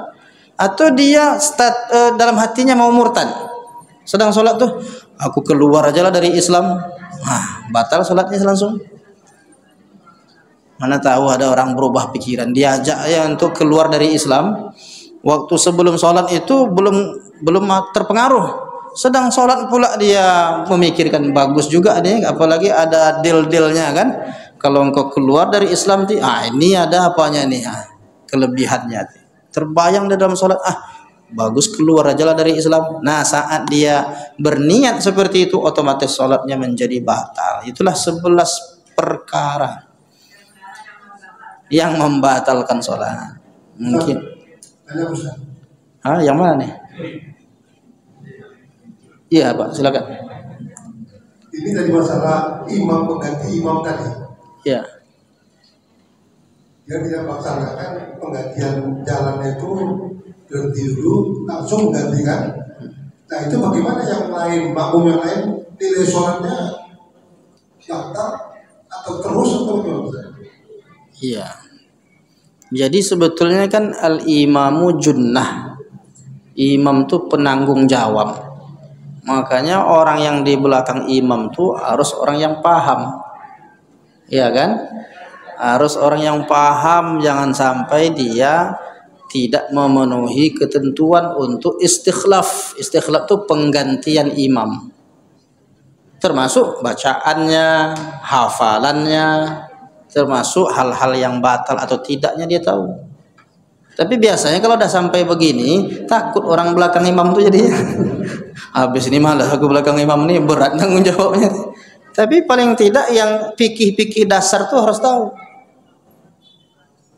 atau dia dalam hatinya mau murtad, sedang sholat tuh aku keluar aja lah dari Islam, batal sholatnya langsung. Mana tahu ada orang berubah pikiran, diajak ya untuk keluar dari Islam, waktu sebelum sholat itu belum terpengaruh, sedang sholat pula dia memikirkan bagus juga nih, apalagi ada deal-dealnya kan. Kalau engkau keluar dari Islam, ini ada apanya nih, kelebihannya. Terbayang di dalam sholat, bagus keluar aja lah dari Islam. Nah saat dia berniat seperti itu, otomatis sholatnya menjadi batal. Itulah 11 perkara yang membatalkan sholat. Mungkin. Yang mana nih? Iya Pak, silakan. Ini tadi masalah imam pengganti imam tadi. Ya. dia tidak melaksanakan penggantian jalannya itu berhenti dulu langsung menggantikan. Nah itu bagaimana yang lain, makmum yang lain nilai sholatnya batal atau terus atau gimana? Iya. Jadi sebetulnya kan al-imamu junnah. Imam itu penanggung jawab. Makanya orang yang di belakang imam tuh harus orang yang paham. Iya kan? Harus orang yang paham, jangan sampai dia tidak memenuhi ketentuan untuk istikhlaf. Istikhlaf itu penggantian imam. Termasuk bacaannya, hafalannya, termasuk hal-hal yang batal atau tidaknya dia tahu. Tapi biasanya kalau udah sampai begini, takut orang belakang imam tuh jadinya. Habis ini malah aku belakang imam ini berat tanggung jawabnya. Tapi paling tidak yang fikih-fikih dasar tuh harus tahu.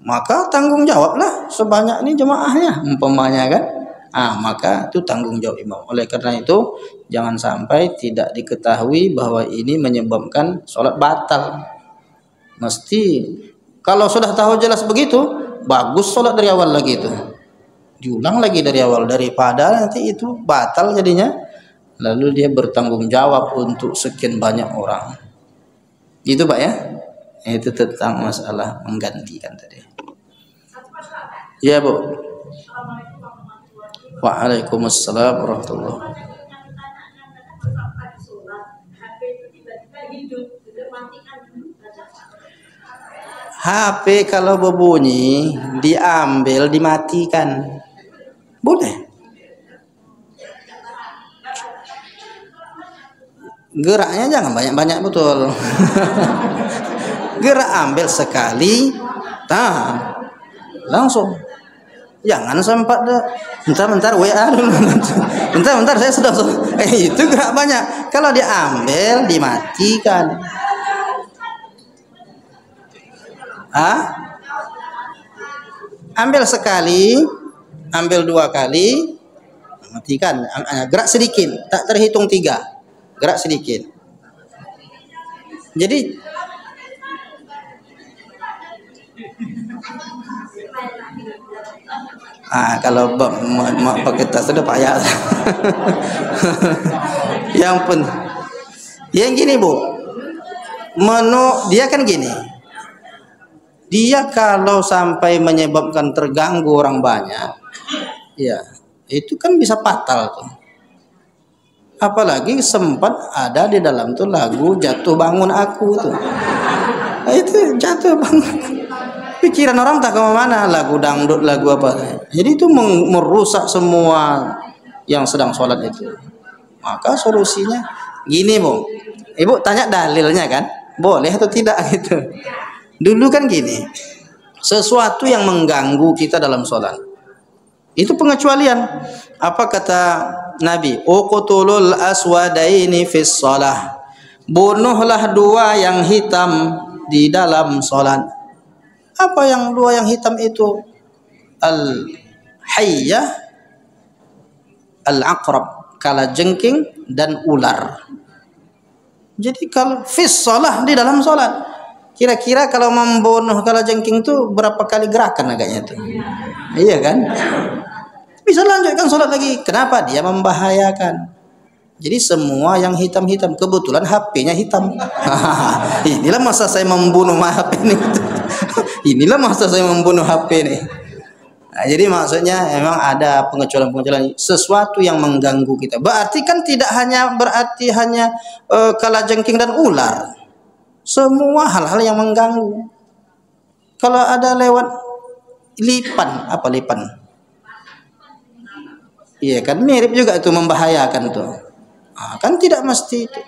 Maka tanggung jawablah sebanyak ini jemaahnya umpamanya kan. Maka itu tanggung jawab imam. Oleh karena itu jangan sampai tidak diketahui bahwa ini menyebabkan sholat batal. Mesti kalau sudah tahu jelas begitu, bagus sholat dari awal lagi itu. Diulang lagi dari awal, daripada nanti itu batal jadinya. Lalu dia bertanggung jawab untuk sekian banyak orang. Itu Pak ya. Itu tentang masalah menggantikan tadi. Ya Bu. Waalaikumsalam warahmatullahi wabarakatuh. HP kalau berbunyi diambil dimatikan, boleh. Geraknya jangan banyak-banyak betul. Gerak ambil sekali, tahan, langsung. Jangan sempat bentar WA dulu. Bentar saya sudah itu gerak banyak. Kalau diambil dimatikan. Ambil sekali, ambil 2 kali, matikan. Gerak sedikit, tak terhitung 3. Gerak sedikit. Jadi kalau pakai tas sudah payah. Yang gini Bu, dia kan gini. Dia kalau sampai menyebabkan terganggu orang banyak, ya itu kan bisa fatal tuh. Apalagi sempat ada di dalam tuh lagu Jatuh Bangun Aku tuh. Itu jatuh bangun. Pikiran orang tak kemana, lagu dangdut, lagu apa. Jadi itu merusak semua yang sedang sholat itu. Maka solusinya gini Bu. Ibu tanya dalilnya kan, boleh atau tidak gitu. Dulu kan gini, sesuatu yang mengganggu kita dalam sholat itu pengecualian. Apa kata Nabi? Uqtulul aswadaini fis shalah. Bunuhlah 2 yang hitam di dalam sholat. Apa yang 2 yang hitam itu? Al-hayyah, al-aqrab, kalajengking dan ular. Jadi kalau fis shalah di dalam sholat, kira-kira kalau membunuh kalajengking itu berapa kali gerakan agaknya tuh? Iya kan? Bisa lanjutkan sholat lagi. Kenapa? Dia membahayakan. Jadi semua yang hitam-hitam, kebetulan HP-nya hitam. Inilah masa saya membunuh HP ini. Inilah masa saya membunuh HP ini. Jadi maksudnya memang ada pengecualian-pengecualian sesuatu yang mengganggu kita. Berarti kan tidak hanya kalajengking dan ular. Semua hal-hal yang mengganggu. Kalau ada lewat lipan, apa lipan? Iya kan mirip juga itu, membahayakan tuh. Kan tidak mesti itu.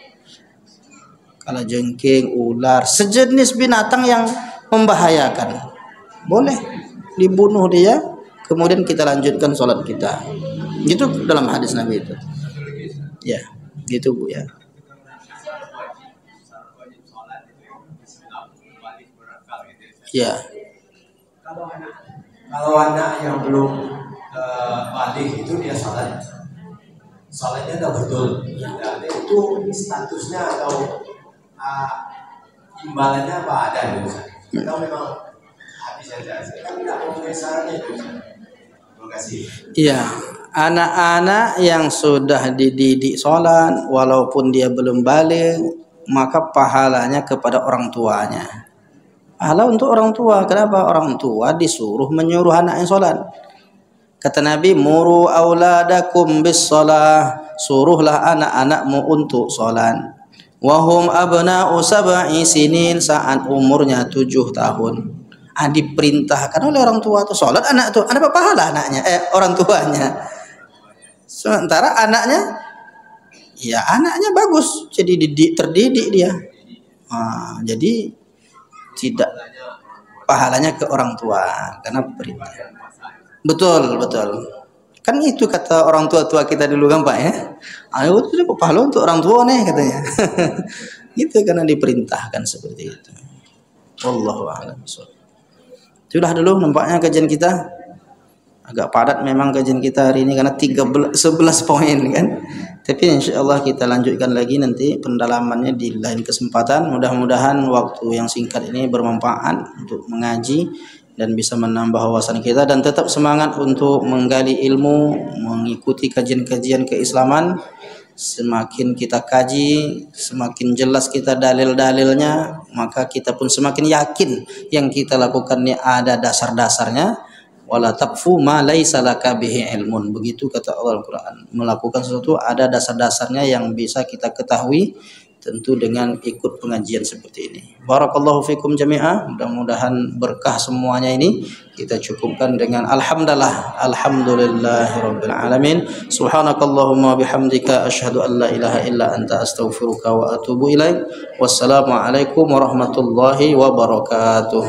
Kalajengking, ular, sejenis binatang yang membahayakan, boleh dibunuh dia, kemudian kita lanjutkan sholat kita. Gitu dalam hadis Nabi itu. Ya, gitu Bu ya. Ya. Kalau anak yang belum balik itu dia salatnya udah betul. Dan itu statusnya atau imbalannya apa ada gitu? Atau memang habis sebagai syaratnya itu. Terima kasih. Iya, anak-anak yang sudah dididik sholat walaupun dia belum balik, maka pahalanya kepada orang tuanya. Pahala untuk orang tua. Kenapa? Orang tua disuruh menyuruh anaknya sholat. Kata Nabi, muru auladakum bis shalah, suruhlah anak-anakmu untuk sholat. Wahum abna'u sab'i sinin, saat umurnya 7 tahun. Diperintahkan oleh orang tua itu sholat, anak itu ada pahala anaknya, orang tuanya. Sementara anaknya, ya anaknya bagus, jadi terdidik dia. Jadi tidak pahalanya ke orang tua karena perintah. Betul. Kan itu kata orang tua kita dulu kan Pak ya. Ayo itu pahala untuk orang tua nih katanya. Gitu karena diperintahkan seperti itu. Wallahu a'lam. Sudah dulu nampaknya kajian kita agak padat memang kajian kita hari ini karena 11 poin kan. Tapi insyaallah kita lanjutkan lagi nanti pendalamannya di lain kesempatan. Mudah-mudahan waktu yang singkat ini bermanfaat untuk mengaji dan bisa menambah wawasan kita dan tetap semangat untuk menggali ilmu, mengikuti kajian-kajian keislaman. Semakin kita kaji, semakin jelas kita dalil-dalilnya, maka kita pun semakin yakin yang kita lakukan ini ada dasar-dasarnya. Wala taqfu ma laisa laka bihi ilmun. Begitu kata Allah Al-Qur'an. Melakukan sesuatu ada dasar-dasarnya yang bisa kita ketahui, tentu dengan ikut pengajian seperti ini. Barakallahu fikum jami'ah. Mudah-mudahan berkah semuanya ini. Kita cukupkan dengan alhamdulillahirabbil alamin. Subhanakallahumma bihamdika asyhadu an la ilaha illa anta astaghfiruka wa atubu ilaik. Wassalamualaikum warahmatullahi wabarakatuh.